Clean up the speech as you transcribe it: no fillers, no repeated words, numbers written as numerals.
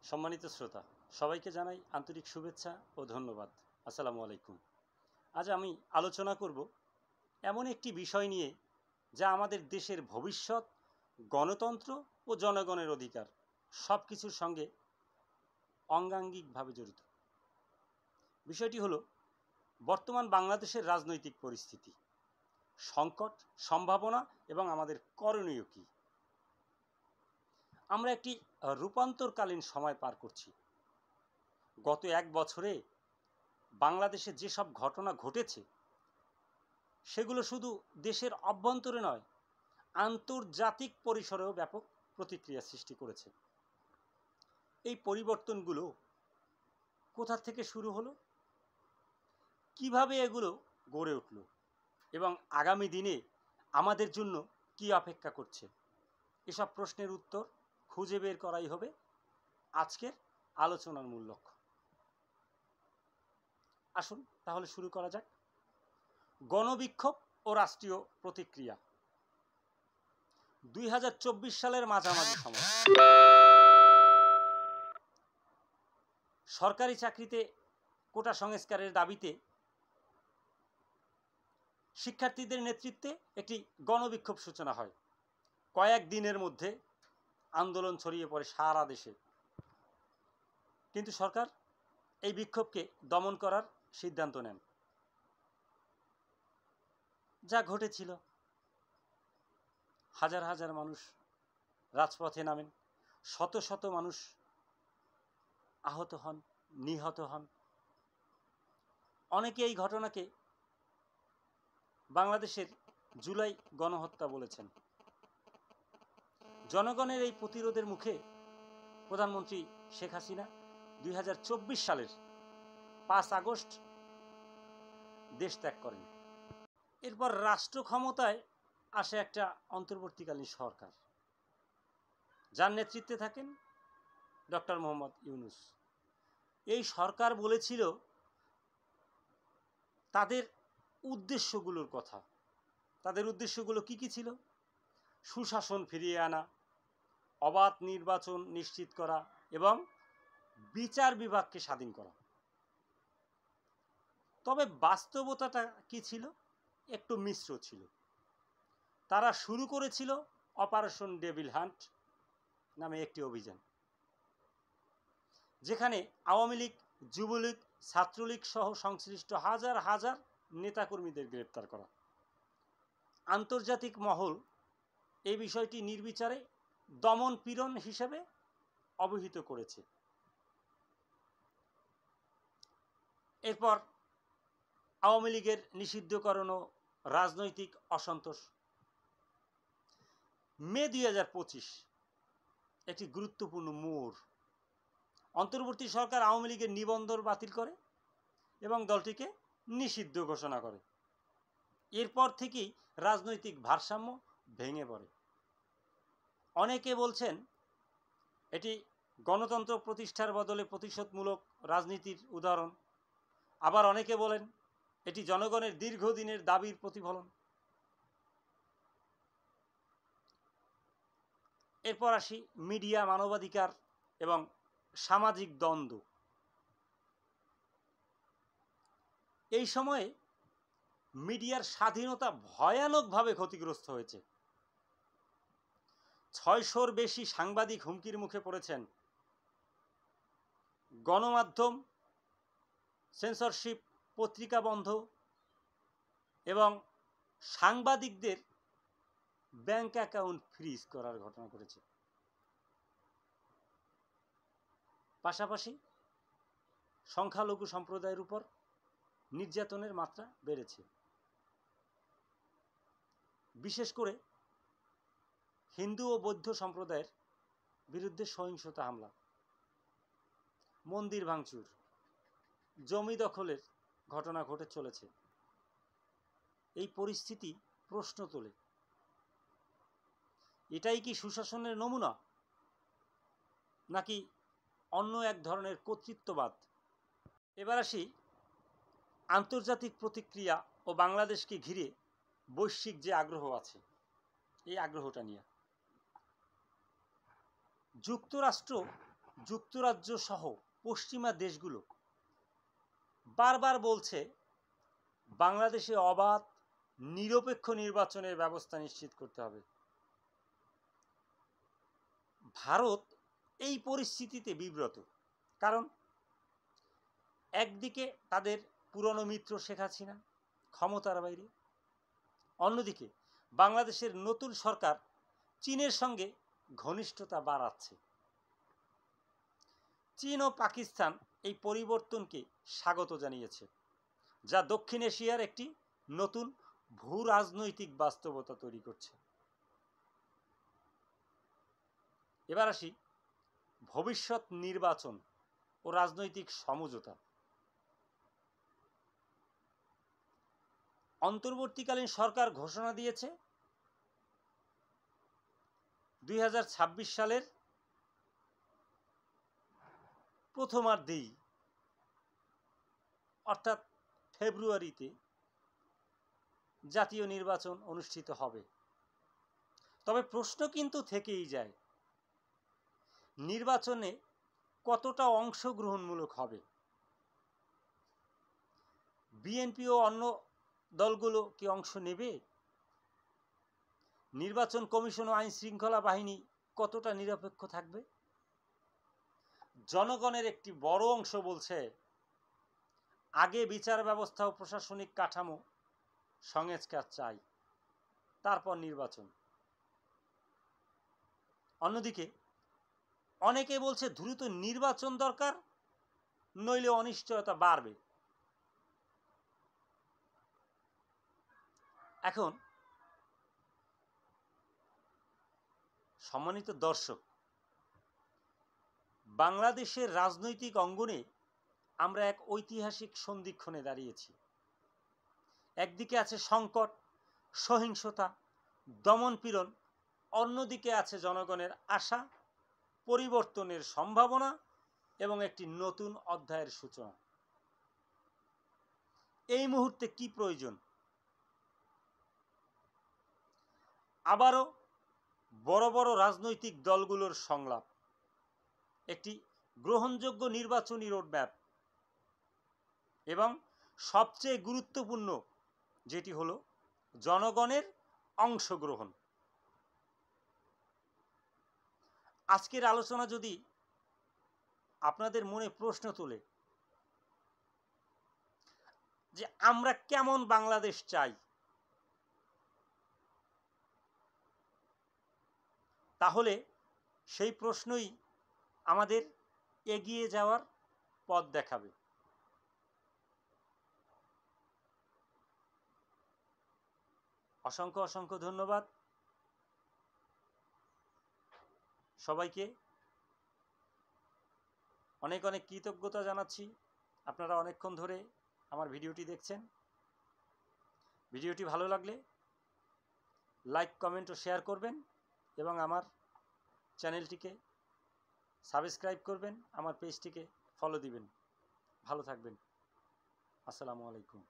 সম্মানিত শ্রোতা, সবাইকে জানাই আন্তরিক শুভেচ্ছা ও ধন্যবাদ। আসসালামু আলাইকুম। আজ আমি আলোচনা করব এমন একটি বিষয় নিয়ে যা আমাদের দেশের ভবিষ্যৎ, গণতন্ত্র ও জনগণের অধিকার সব কিছুর সঙ্গে অঙ্গাঙ্গিকভাবে জড়িত। বিষয়টি হলো বর্তমান বাংলাদেশের রাজনৈতিক পরিস্থিতি, সংকট, সম্ভাবনা এবং আমাদের করণীয় কী। আমরা একটি রূপান্তরকালীন সময় পার করছি। গত এক বছরে বাংলাদেশে যেসব ঘটনা ঘটেছে সেগুলো শুধু দেশের অভ্যন্তরে নয়, আন্তর্জাতিক পরিসরেও ব্যাপক প্রতিক্রিয়া সৃষ্টি করেছে। এই পরিবর্তনগুলো কোথা থেকে শুরু হলো, কিভাবে এগুলো গড়ে উঠল এবং আগামী দিনে আমাদের জন্য কি অপেক্ষা করছে, এসব প্রশ্নের উত্তর খুঁজে বের করাই হবে আজকের আলোচনার মূল লক্ষ্য। আসুন তাহলে শুরু করা যাক। গণবিক্ষোভ ও রাষ্ট্রীয় প্রতিক্রিয়া। 2024 সালের মাঝামাঝি সময় সরকারি চাকরিতে কোটা সংস্কারের দাবিতে শিক্ষার্থীদের নেতৃত্বে একটি গণবিক্ষোভ সূচনা হয়। কয়েক দিনের মধ্যে আন্দোলন ছড়িয়ে পড়ে সারা দেশে, কিন্তু সরকার এই বিক্ষোভকে দমন করার সিদ্ধান্ত নেন। যা ঘটেছিল, হাজার হাজার মানুষ রাজপথে নামেন, শত শত মানুষ আহত হন, নিহত হন। অনেকে এই ঘটনাকে বাংলাদেশের জুলাই গণহত্যা বলেছেন। জনগণের এই প্রতিরোধের মুখে প্রধানমন্ত্রী শেখ হাসিনা 2024 সালের 5 আগস্ট দেশ ত্যাগ করেন। এরপর রাষ্ট্র ক্ষমতায় আসে একটা অন্তর্বর্তীকালীন সরকার, যার নেতৃত্বে থাকেন ডক্টর মোহাম্মদ ইউনূস। এই সরকার বলেছিল তাদের উদ্দেশ্যগুলোর কথা। তাদের উদ্দেশ্যগুলো কি কি ছিল? সুশাসন ফিরিয়ে আনা, অবাধ নির্বাচন নিশ্চিত করা এবং বিচার বিভাগকে স্বাধীন করা। তবে বাস্তবতাটা কি ছিল? একটু মিশ্র ছিল। তারা শুরু করেছিল অপারেশন ডেভিল হান্ট নামে একটি অভিযান, যেখানে আওয়ামী লীগ, যুবলীগ, ছাত্রলীগ সহ সংশ্লিষ্ট হাজার হাজার নেতাকর্মীদের গ্রেপ্তার করা। আন্তর্জাতিক মহল এই বিষয়টি নির্বিচারে দমন পীড়ন হিসেবে অভিহিত করেছে। এরপর আওয়ামী লীগের নিষিদ্ধকরণ ও রাজনৈতিক অসন্তোষ। মে 2025 একটি গুরুত্বপূর্ণ মোড়। অন্তর্বর্তী সরকার আওয়ামী লীগের নিবন্ধন বাতিল করে এবং দলটিকে নিষিদ্ধ ঘোষণা করে। এরপর থেকেই রাজনৈতিক ভারসাম্য ভেঙে পড়ে। অনেকে বলছেন এটি গণতন্ত্র প্রতিষ্ঠার বদলে প্রতিশোধমূলক রাজনীতির উদাহরণ। আবার অনেকে বলেন এটি জনগণের দীর্ঘদিনের দাবির প্রতিফলন। এরপর আসি মিডিয়া, মানবাধিকার এবং সামাজিক দ্বন্দ্ব। এই সময়ে মিডিয়ার স্বাধীনতা ভয়ানকভাবে ক্ষতিগ্রস্ত হয়েছে। 600-র বেশি সাংবাদিক হুমকির মুখে পড়েছেন। গণমাধ্যম, সেন্সরশিপ, পত্রিকা বন্ধ এবং সাংবাদিকদের ব্যাংক অ্যাকাউন্ট ফ্রিজ করার ঘটনা ঘটেছে। পাশাপাশি সংখ্যালঘু সম্প্রদায়ের উপর নির্যাতনের মাত্রা বেড়েছে। বিশেষ করে হিন্দু ও বৌদ্ধ সম্প্রদায়ের বিরুদ্ধে সহিংসতা হামলা, মন্দির ভাঙচুর, জমি দখলের ঘটনা ঘটে চলেছে। এই পরিস্থিতি প্রশ্ন তোলে, এটাই কি সুশাসনের নমুনা, নাকি অন্য এক ধরনের কর্তৃত্ববাদ? এবার আসি আন্তর্জাতিক প্রতিক্রিয়া ও বাংলাদেশকে ঘিরে বৈশ্বিক যে আগ্রহ আছে, এই আগ্রহটা নিয়ে। যুক্তরাষ্ট্র যুক্তরাজ্য সহ পশ্চিমা দেশগুলো বারবার বলছে বাংলাদেশে অবাধ নিরপেক্ষ নির্বাচনের ব্যবস্থা নিশ্চিত করতে হবে। ভারত এই পরিস্থিতিতে বিব্রত, কারণ একদিকে তাদের পুরনো মিত্র শেখ হাসিনা ক্ষমতার বাইরে, অন্যদিকে বাংলাদেশের নতুন সরকার চীনের সঙ্গে ঘনিষ্ঠতা বাড়াচ্ছে। চীন ও পাকিস্তান এই পরিবর্তনকে স্বাগত জানিয়েছে, যা দক্ষিণ এশিয়ার একটি নতুন ভূ রাজনৈতিক বাস্তবতা তৈরি করছে। এবার আসি ভবিষ্যৎ নির্বাচন ও রাজনৈতিক সমঝোতা। অন্তর্বর্তীকালীন সরকার ঘোষণা দিয়েছে 2026 সালের প্রথমার্ধেই, অর্থাৎ ফেব্রুয়ারিতে জাতীয় নির্বাচন অনুষ্ঠিত হবে। তবে প্রশ্ন কিন্তু থেকেই যায়, নির্বাচনে কতটা অংশগ্রহণমূলক হবে? বিএনপি ও অন্য দলগুলো কি অংশ নেবে? নির্বাচন কমিশন ও আইন শৃঙ্খলা বাহিনী কতটা নিরপেক্ষ থাকবে? জনগণের একটি বড় অংশ বলছে আগে বিচার ব্যবস্থা ও প্রশাসনিক কাঠামো সংস্কার চাই, তারপর নির্বাচন। অন্যদিকে অনেকে বলছে দ্রুত নির্বাচন দরকার, নইলে অনিশ্চয়তা বাড়বে। এখন সম্মানিত দর্শক, বাংলাদেশের রাজনৈতিক অঙ্গনে আমরা এক ঐতিহাসিক সন্ধিক্ষণে দাঁড়িয়েছি। একদিকে আছে সংকট, সহিংসতা, দমনপীড়ন, অন্যদিকে আছে জনগণের আশা, পরিবর্তনের সম্ভাবনা এবং একটি নতুন অধ্যায়ের সূচনা। এই মুহূর্তে কি প্রয়োজন? আবারও বড় বড় রাজনৈতিক দলগুলোর সংলাপ, একটি গ্রহণযোগ্য নির্বাচনী রোডম্যাপ এবং সবচেয়ে গুরুত্বপূর্ণ যেটি হলো জনগণের অংশগ্রহণ। আজকের আলোচনা যদি আপনাদের মনে প্রশ্ন তোলে যে আমরা কেমন বাংলাদেশ চাই, তাহলে সেই প্রশ্নই আমাদের এগিয়ে যাওয়ার পথ দেখাবে। অসংখ্য অসংখ্য ধন্যবাদ সবাইকে। অনেক অনেক কৃতজ্ঞতা জানাচ্ছি, আপনারা অনেকক্ষণ ধরে আমার ভিডিওটি দেখছেন। ভিডিওটি ভালো লাগলে লাইক, কমেন্ট ও শেয়ার করবেন এবং আমার চ্যানেলটিকে সাবস্ক্রাইব করবেন, আমার পেজটিকে ফলো দিবেন। ভালো থাকবেন। আসসালামু আলাইকুম।